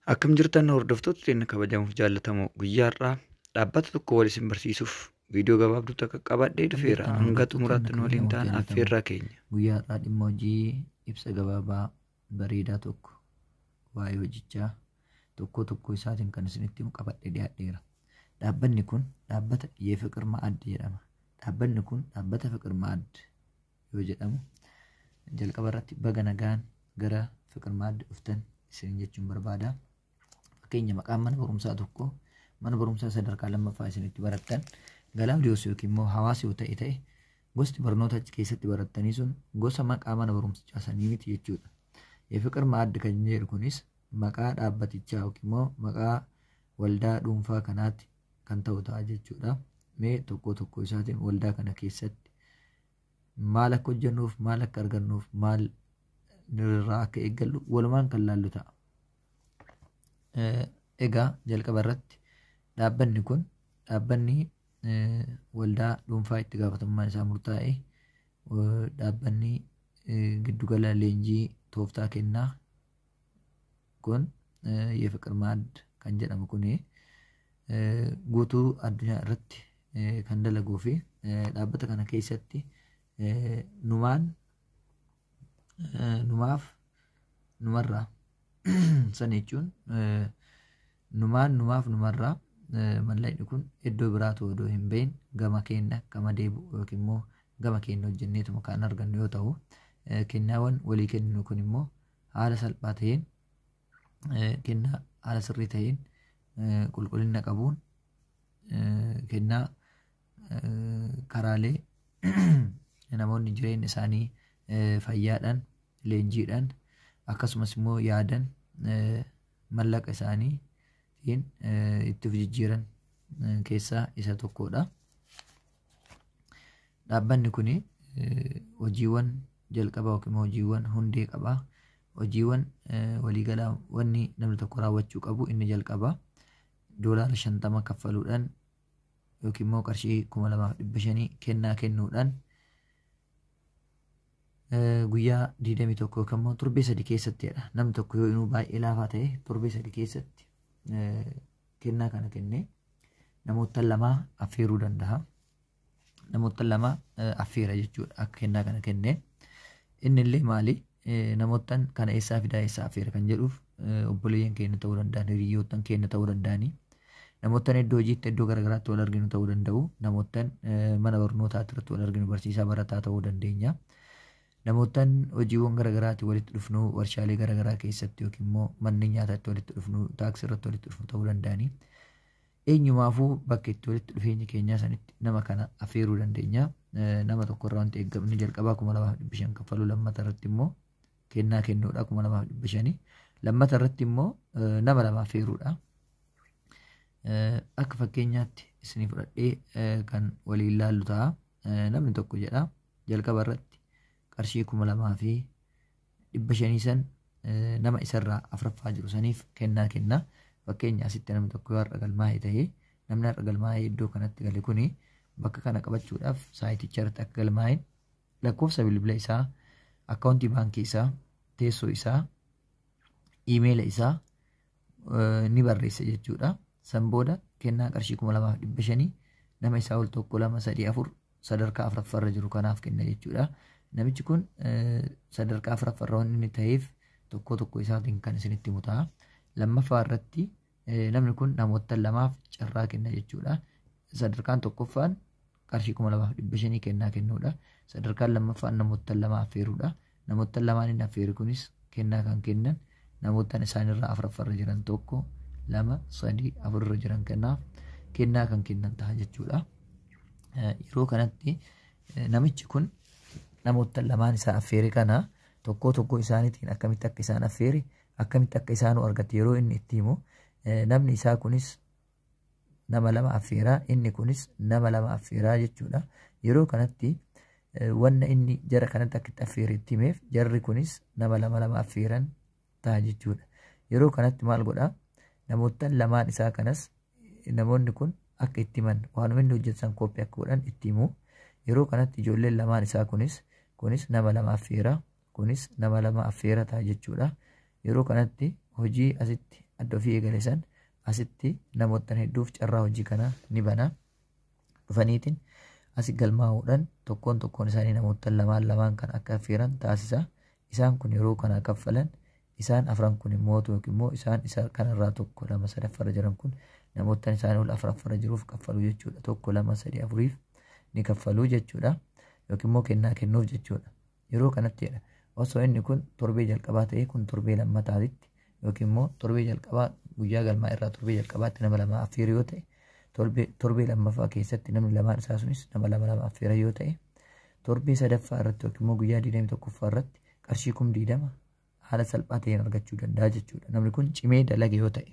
Akkam jirtan hordoftoota keenya kabajamuuf jaallatamoo guyyaa har'aa dhaabbata tokko wal isin barsiisuuf viidiyoo gabaabduu takka qabadhee dhufeera. Hanga xumuraatti nu waliin ta'an affeerraa keenya. Guyyaa har'aa dhimma hojii ibsa gabaabaa bareedaa tokko waa'ee hojichaa tokko isaatiin kan isinitti qabadhee dhiyaadheera. Dhaabbanni kun dhaabbata Yefiqir Ma'ad jedhama. Dhaabbanni kun dhaabbata Fiqir Ma'ad yoo jedhamu jalqaba irratti baga nagaan gara Fiqir Ma'ad dhuftan isin jechuun barbaada. Fakkeenya maqaan mana barumsaa tokko mana barumsaa sadarkaa lammaffaa isinitti barattan Galaawdiyoos yookiin immoo Hawaasa yoo ta'e gosti barnoota achi keessatti barattanii sun gosa maqaa mana barumsichaa sanii miti jechuudha. Yefiqir Ma'ad kan jedhu kunis maqaa dhaabbatichaa yookiin immoo maqaa waldaa dhuunfaa kanaatti kan ta'u ta'a jechuudha. Mee tokko isaatiin waldaa kana keessatti maal akka hojjennuuf maal akka argannuuf maal irraa akka eeggallu walumaan kan laallu ta'a. Egaa jalqaba irratti dhaabbanni kun dhaabbanni waldaa dhuunfaa itti gaafatamummaan isaa murtaa'e dhaabbanni giddugala leenjii tooftaa kennaa kun Yefiqir Ma'ad kan jedhamu kuni guutuu addunyaa irratti kan dalaguu fi dhaabbata kana keessatti numarraa sana jechuun numarraa mallaqni kun iddoo biraatu odoo hin bahin gama keenya gama deebi'u yookiin immoo gama keenya hojjenneetuma kan argannu yoo ta'u, kennaawwan walii kenninu kun immoo haala salphaa ta'een kennaa haala sirrii ta'een qulqullina qabuun kennaa karaalee namoonni jireenya isaanii fayyaadhaan leenjiidhaan akkasumas immoo yaadan mallaqa isaaniitiin itti jijjiiran keessaa isa tokkodha. Dhaabbanni kun hojiiwwan jalqabaa yookiin hojiiwwan hundee qaba. Hojiiwwan waliigalaa wanni namni tokko raawwachuu qabu inni jalqabaa $50 kaffaluudhaan yookiin immoo qarshii 2,500 kennaa kennuudhaan guyyaa 21 yookaan immoo torbee 3 keessattidha. Namni tokko yoo inuu baay'ee laafaa ta'e torbee 3 keessatti kennaa kana kennee namoota 2 affeeruu danda'a. Namoota 2 affeera jechuudha akka kennaa kana kennee. Inni illee maali? Namoota kana eessaa fidaa eessaa affeera kan jedhuuf obboleeyyan keenya ta'uu danda'an, hiriyoottan keenya ta'uu danda'anii, namoota iddoo hojiitti iddoo garaagaraatti wal arginu ta'uu danda'u, namoota mana barnootaatti irratti wal arginu barsiisaa barataa ta'uu dandeenya. Namoota hojiiwwan garaagaraatti walitti dhufnu warshaalee garaagaraa keessatti yookiin immoo manneen nyaataatti walitti dhufnu taaksii irratti walitti dhufnu ta'uu danda'anii. Eenyumaafuu bakka itti walitti dhufeenyi keenyaa sanitti nama kana affeeruu dandeenya. Nama tokko irraa wanti eeggamni jalqabaa 2,500 kaffaluu, lammata irratti immoo kennaa kennuudha 2,500, lammata irratti immoo nama 2 affeeruudha. Akka fakkeenyaatti isinii fudhadhee kan waliin laallu ta'a. Namni tokko jedha jalqaba irratti qarshii 2,500 san nama isarraa afraffaa jiru saniif kennaa kenna. Fakkeenya asitti namni tokko yoo har'a galmaa'ee ta'ee namni har'a galmaa'ee iddoo kanatti gale kuni bakka kana qabachuudhaaf saayiticha irratti akka galmaa'een lakkoofsa bilbila isaa, akkaawuntii baankii isaa, teessoo isaa, iimeela isaa ni barreessa jechuudha. San booda kennaa qarshii 2,500 nama isaa ol 1, 2, 3, 4 sadarkaa afuraffaarra jiru kanaaf kenna jechuudha. Namichi kun sadarkaa afuraffaarra waan inni ta'eef tokko isaatiin kan isinitti himu ta'a. Lammaffaa irratti namni kun namoota 2f carraa kenna jechuudha. Sadarkaan tokkoffaan qarshii 2,500 kennaa kennuudha. Sadarkaan lammaffaan namoota 2 affeeruudha. Namoota 2 inni affeeru kunis kennaa kan kennan namoota isaanirraa afuraffaarra jiran 1, 2, 3, 4 irra jiran kennaa kan kennan ta'a jechuudha. Yeroo kanatti namichi kun namoota 2 isaa affeere kana tokko isaaniitiin akkamitti akka isaan affeere, akkamitti akka isaanuu argate yeroo inni itti himu, namni isaa kunis nama 2 affeeraa, inni kunis nama 2 affeeraa jechuudha. Yeroo kanatti wanna inni jara kanatti akka itti affeere itti himeef jarri kunis nama 2 affeeran ta'a jechuudha. Yeroo kanatti maal godhaa? Namoota 2 isaa kanas namoonni kun akka itti himan waanuma inni hojjetan kooppii akka godhan itti himu. Yeroo kanatti ijoolleen 2 isaa kunis nama 2 affeeraa, kunis nama 2 affeera ta'a jechuudha. Yeroo kanatti hojii asitti adda ofii eegale san asitti namoota hedduuf carraa hojii kana ni bana. Dhufaniitiin asi galmaa'uudhaan tokkoon isaanii namoota lamaan kan akka affeeran taasisa. Isaan kun yeroo kana kaffalan isaan afran kun immoo isaan isa kanarraa 1 2 3 farra jiran kun namoota isaan ol afraffarra jiruuf kaffalu jechuudha. 1 2 3 4f ni kaffalu jechuudha. Yookiin immoo kennaa kennuuf jechuudha. Yeroo kanatti osoo inni kun torbee jalqabaa ta'ee kun torbee lammataatitti yookiin immoo torbee jalqabaa guyyaa galmaa irraa torbee jalqabaatti nama 2 affeera yoo ta'e torbee lammaffaa keessatti namni lamaan isaa sunis nama 2 affeera yoo ta'e torbee sadaffaa irratti yookiin immoo guyyaa 21ffaa irratti qarshii 20 haala salphaa ta'een argachuu danda'a jechuudha. Namni kun cimee dalage yoo ta'e.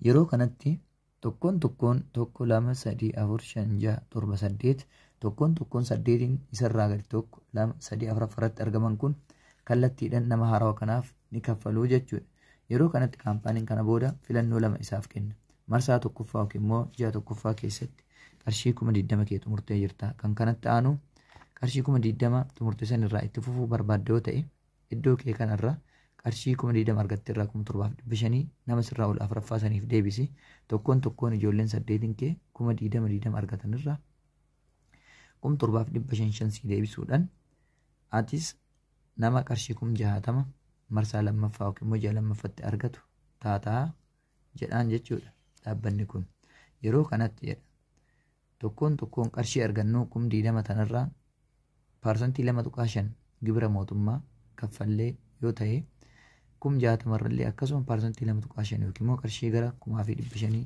Yeroo kanatti tokkoon 1 2 3 4 5 6 7 8 tokkoon 8 isarraa gadi 1 2 3 4 irratti argaman kun kallattiidhaan nama haarawaa kanaaf ni kaffaluu jechuudha. Yeroo kanatti kaampaaniin kana booda filannoo 2 isaaf kenna. Marsaa tokkoffaa yookiin immoo ji'a tokkoffaa keessatti qarshii 20 kee xumurtee jirta. Kan kanatti aanu qarshii 20 xumurtee san irraa itti fufuu barbaadde yoo ta'e iddoo kee kanarra qarshii 20 argatte irraa 7,500 nama sirraa ol afraffaa saniif deebisi. Tokkoon ijoolleen 8 kee 20 argatan irraa 7,500 si deebisuudhaan atis nama qarshii 60,000 marsaa lammaffaa yookiin immoo ji'a lammaffaatti argatu taataa jedhaan jechuudha. Dhaabbanni kun yeroo kanatti jedha tokkoon qarshii argannu 20,000 tanarraa parsantii 2.5 gibira mootummaa kaffallee yoo ta'e 60,000 irrallee akkasuma parsantii 2.5 yookiin immoo qarshii gara 1,500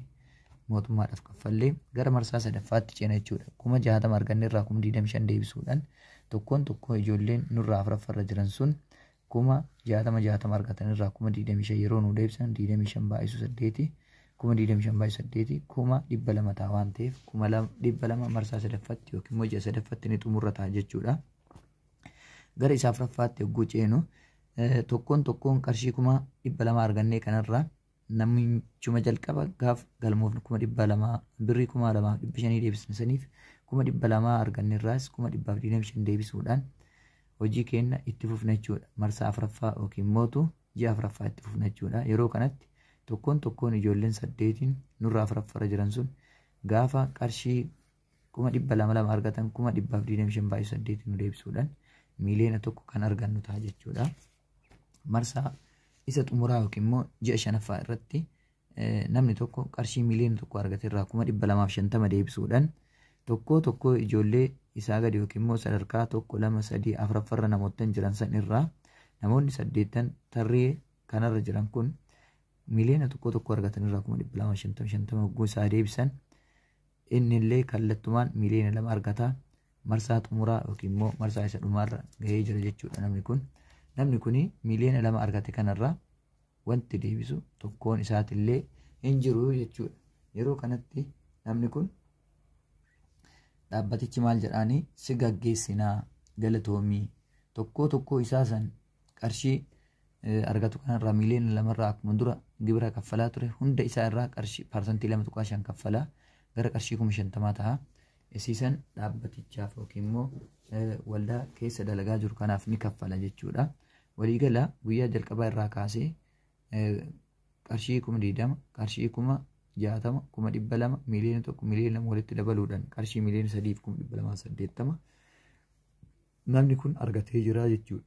mootummaadhaaf kaffallee gara marsaa sadaffaatti ceena jechuudha. 60,000 arganne irraa 25,000 deebisuudhaan tokkoon ijoolleen nurraa afraffarra jiran sun 60,000 argatan irraa 25,000 yeroo nu deebisan 25 baay'isu 8 25 baay'isu 8 200 ta'a waan ta'eef 200 marsaa sadaffaatti yookiin immoo ji'a sadaffaatti ni xumurrata jechuudha. Gara isaa afraffaatti yogguu ceenu tokkoon qarshii 200 argannee kanarraa namichuma jalqaba gaaf galmoofni 200 birrii 2,500 deebisne saniif 200 arganne irraas 225 deebisuudhaan hojii keenya itti fufna jechuudha. Marsaa afraffaa yookiin mootu ji'a afraffaa itti fufna jechuudha. Yeroo kanatti tokkoon ijoolleen 8 nurraa afraffarra jiran sun gaafa qarshii 200 argatan 225 baay'isu 8 nu deebisuudhaan miiliyoona 1 kan argannu ta'a jechuudha. Marsaa isa xumuraa yookiin immoo ji'a shanaffaa irratti namni tokko qarshii miiliyoona 1 argate irraa 250 deebisuudhaan tokkoo ijoollee isaa gadi yookiin immoo sadarkaa 1 2 3 afraffarra namoota jiran san irraa namoonni 8 tarree kanarra jiran kun miiliyoona 1 argatan irraa 250 hogguu isaa deebisan inni illee kallattumaan miiliyoona 2 argata. Marsaa xumuraa yookiin immoo marsaa isa dhumaarra gahee jira jechuudha. Namni kun miiliyoona 2 argate kanarraa wanti deebisu tokkoon isaatillee hin jiru jechuudha. Yeroo kanatti namni kun dhaabbatichi maal jedhaanii si gaggeessinaa galatoomii tokkoo isaa san qarshii argatu kanarraa miiliyoona 2 irraa akkuma dura gibira kaffalaa ture hunda isaa irraa qarshii parsantii 2.5 kaffalaa gara qarshii 50,000 ta'a. Isiisan dhaabbatichaaf yookiin immoo waldaa keessa dalagaa jiru kanaaf ni kaffala jechuudha. Waliigala guyyaa jalqabaa irraa kaasee qarshii 20,000 qarshii 60,000 200,000 miiliyoona 1 miiliyoona 2 walitti dabaluudhaan qarshii miiliyoona 3,280 namni kun argatee jira jechuudha.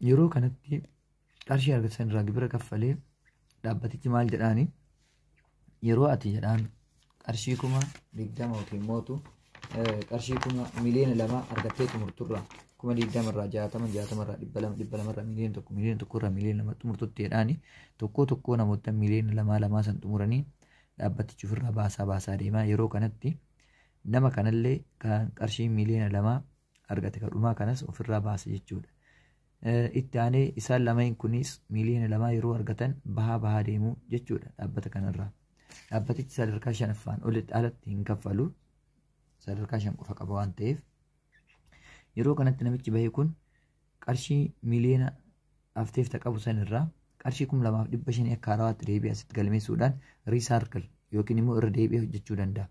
Yeroo kanatti qarshii argatan irraa gibira kaffalee dhaabbatichi maal jedhaani yeroo ati jedhaan qarshii 20,000 yookiin mootu qarshii miiliyoona 2 argattee xumurturraa 20,000 irraa 60 irraa 200 irraa miiliyoona 1 irraa miiliyoona 2 xumurtutti jedhaani tokkoo namoota miiliyoona 2 san xumuranii dhaabbatichi ofirraa baasaa deemaa. Yeroo kanatti nama kanallee kan qarshii miiliyoona 2 argate kadhumaa kanas ofirraa baasa jechuudha. Itti aanee isaan lameen kunis miiliyoona 2 yeroo argatan bahaa deemuu jechuudha dhaabbata kanarraa. Dhaabbatichi sadarkaa 5ffaan olitti alatti hin kaffalu sadarkaa 5 qofa qaba waan ta'eef yeroo kanatti namichi bahee kun qarshii miiliyoona afteef qabu san irraa qarshii 2,500 akka haarawaatti deebi'ee asitti galmeessuudhaan riisaarkal yookiin immoo irra deebi'ee hojjechuu danda'a.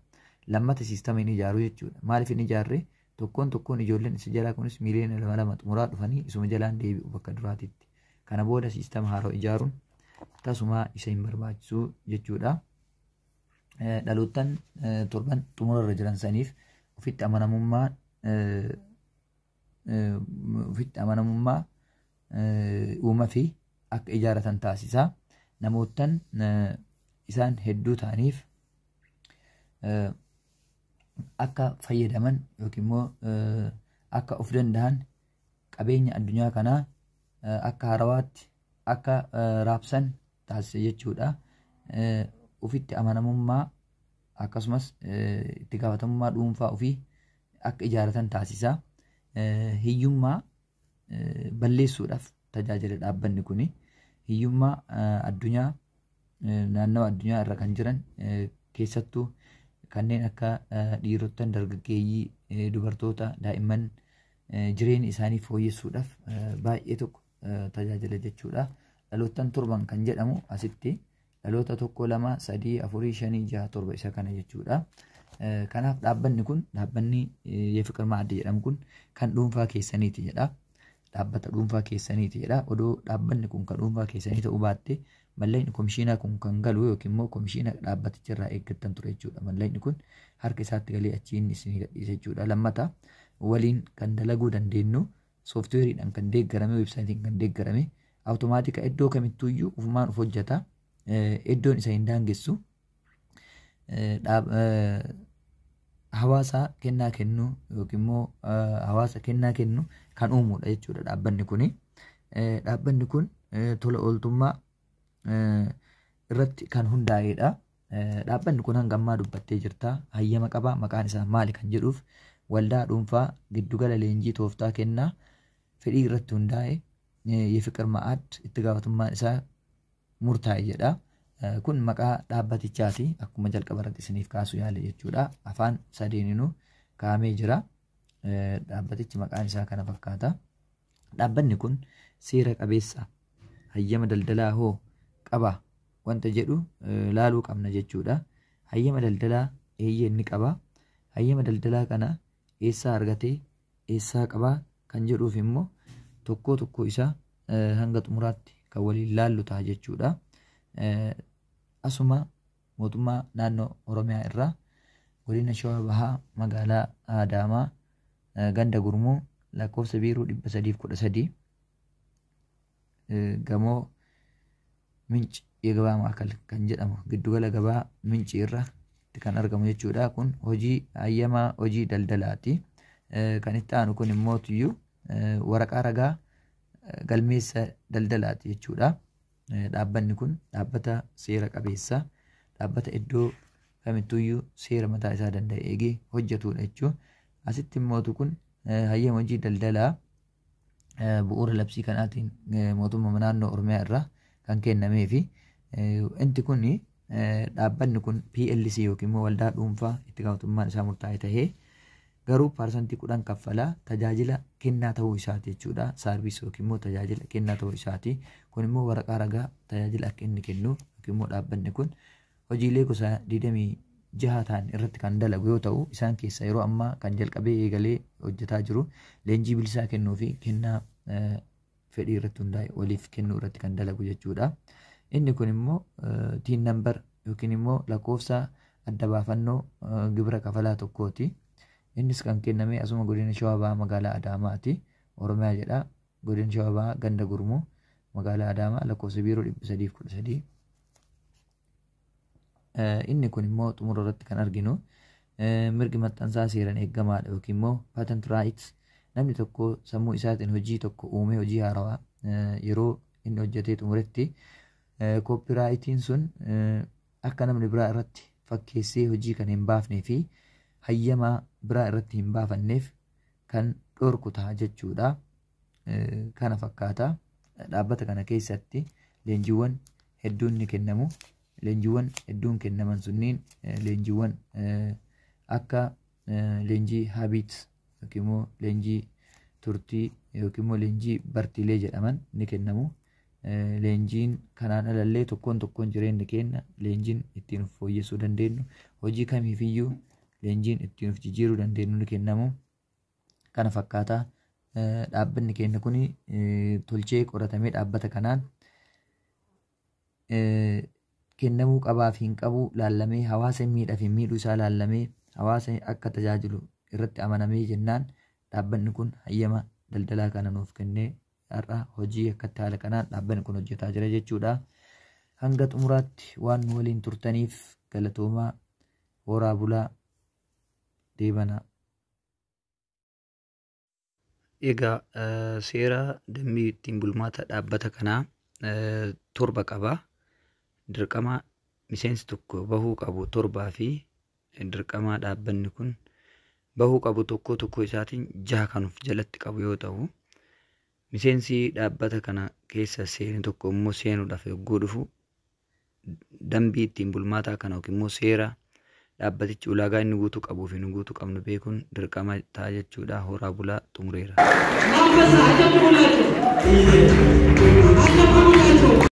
Lammata siistama hin ijaaru jechuudha. Maaliif hin ijaarre tokkoon ijoolleen isa jalaa kunis miiliyoona 2 xumuraa dhufanii isuma jalaan deebi'u bakka duraatitti. Kana booda siistama haaraa ijaaruun tasuma isa hin barbaachisu jechuudha. Dhaloottan torban xumura irra jiran saniif ofitti amanamummaa uumaa fi akka ijaaratan taasisa. Namoottan isaan hedduu ta'aniif akka fayyadaman yookiin immoo akka of danda'an qabeenya addunyaa kanaa akka harawaatti akka raabsan taasisa jechuudha. Ofitti amanamummaa akkasumas itti gaafatamummaa dhuunfaa ofii akka ijaaratan taasisa. Hiyyummaa balleessuudhaaf tajaajila dhaabbanni kun. Hiyyummaa addunyaa naannawa addunyaa irra kan jiran keessattuu kanneen akka dhiirotan, dargaggeeyyii, dubartoota, daa'imman jireenya isaanii fooyyessuudhaaf baay'ee tokko tajaajila jechuudha. Dhaloottan torban kan jedhamu asitti dhaloota 1, 2, 3, 4, 5, 6, 7 isa kana jechuudha. Kanaaf dhaabbanni kun dhaabbanni Yefiqir Ma'ad jedhamu kun kan dhuunfaa keessaniiti jedha. Dhaabbata dhuunfaa keessaniiti jedha. Odoo dhaabbanni kun kan dhuunfaa keessanii ta'uu baatte mallaqni komishiinaa kun kan galu yookiin immoo komishiina dhaabbaticha irraa eeggattan ture jechuudha. Mallaqni kun harka isaatti galee achi inni isinii gadhiisa jechuudha. Lammata waliin kan dalaguu dandeenyu sooftiweeriidhaan kan deeggarame, weebsaayitiin kan deeggarame awutomaatika iddoo kamittuuyyuu ufumaan of hojjeta. Iddoon isa hin daangessu. Hawaasa kennaa kennu yookiin immoo hawaasa kennaa kennu kan uumuudha jechuudha dhaabbanni kun. Dhaabbanni kun tola ooltummaa irratti kan hundaa'edha. Dhaabbanni kun hanga ammaa dubbattee jirta. Hayyama qaba. Maqaan isaa maali kan jedhuuf waldaa dhuunfaa giddugala leenjii tooftaa kennaa fedhii irratti hundaa'e Yefiqir Ma'ad itti gaafatamummaan isaa murtaa'e jedha. Kun maqaa dhaabbatichaati. Akkuma jalqaba irratti isiniif kaasuu yaale jechuudha. Afaan sadeeninuu kaa'amee jira. Dhaabbatichi maqaan isaa kana fakkaata. Dhaabbanni kun seera qabeessa hayyama daldalaa hoo qaba wanta jedhu laaluu qabna jechuudha. Hayyama daldalaa eeyyee inni qaba. Hayyama daldalaa kana eessaa argatee eessaa qabaa kan jedhuuf immoo tokko isaa hanga xumuraatti kan waliin laallu ta'a jechuudha. Asuma mootummaa naannoo Oromiyaa irraa godina Shawaa Bahaa magaalaa Adaamaa ganda Gurmuu lakkoofsa biiroo 313 gamoo Minci Gabaa Maakal kan jedhamu giddugala gabaa Minci irra kan argamu jechuudha. Kun hojii hayyamaa hojii daldalaati. Kan itti aanu kun immoo tuyyuu waraqaa ragaa galmeessa daldalaati jechuudha. Dhaabbanni kun dhaabbata seera qabeessa, dhaabbata iddoo kamittuuyyuu seera mataa isaa danda'e eegee hojjetudha jechuudha. Asitti immoo kun hayyama hojii daldalaa bu'uura labsii kanaatiin mootummaa naannoo Oromiyaa irraa kan kennamee fi inti kun dhaabbanni kun PLC yookiin immoo waldaa dhuunfaa itti gaafatamummaan isaa murtaa'e tahee garuu parsantii 10 kaffalaa tajaajila kennaa ta'uu isaati jechuudha. Saarviis yookiin immoo tajaajila kennaa ta'uu isaati. Kun immoo waraqaa ragaa tajaajila akka inni kennu yookiin immoo dhaabbanni kun hojiilee gosa 26 ta'an irratti kan dalagu yoo ta'u, isaan keessa yeroo ammaa kan jalqabee eegalee hojjetaa jiru leenjii bilisaa kennuu fi kennaa fedhii irratti hundaa'e waliif kennuu irratti kan dalagu jechuudha. Inni kun immoo tiin nambar yookiin immoo lakkoofsa adda baafannoo gibira kafalaa tokkooti. Innis kan kenname asuma godina Shawaa Bahaa magaalaa Adaamaati. Oromiyaa jedha. Godina Shawaa Bahaa ganda Gurmuu magaalaa Adaamaa lakkoofsa biiroo 313. Inni kun immoo xumura irratti kan arginu mirgi maxxansaa seeraan eeggamaadha yookiin immoo patent rights. Namni tokko sammuu isaatiin hojii tokko uumee hojii haarawaa yeroo inni hojjetee xumuretti koopiraayitiin sun akka namni biraa irratti fakkeessee hojii kan hin baafnee fi hayyamaa biraa irratti hin baafanneef kan dhorku ta'a jechuudha. Kana fakkaata. Dhaabbata kana keessatti leenjiiwwan hedduun ni kennamu. Leenjiiwwan hedduun kennaman sunniin leenjiiwwan akka leenjii habit yookiin immoo leenjii turtii yookiin immoo leenjii bartiilee jedhaman ni kennamu. Leenjiin kanaan alallee tokkoon jireenya keenya leenjiin ittiin of fooyyessuu dandeenyu hojii kamiifiyyuu leenjiin ittiin of jijjiiruu dandeenyu ni kennamu. Kana fakkaata. Dhaabbanni keenya kun tolchee qoratamee dhaabbata kanaan kennamuu qabaa fi hin qabu laallamee hawaasa miidhaa fi miidhuu isaa laallamee hawaasa akka tajaajilu irratti amanamee jennaan dhaabbanni kun hayyama daldalaa kana nuuf kennee har'a hojii akkatti haala kanaan dhaabbanni kun hojjetaa jira jechuudha. Hanga xumuraatti waan nu waliin turtaniif galatoomaa horaa bulaa deebanaa. Egaa seera dambii ittiin bulmaata dhaabbata kanaa torba qaba. Dirqama miseensi tokko bahuu qabu torbaa fi dirqama dhaabbanni kun bahuu qabu tokko isaatiin 6 kan of jalatti qabu yoo ta'u, miseensi dhaabbata kana keessa seeni tokko immoo seenuudhaaf yogguu dhufu dambii ittiin bulmaataa kana yookiin immoo seera dhaabbatichi ulaagaa inni guutuu qabuu fi inni guutuu qabnu beekuun dirqama ta'a jechuudha. Horaa bulaa xumureera.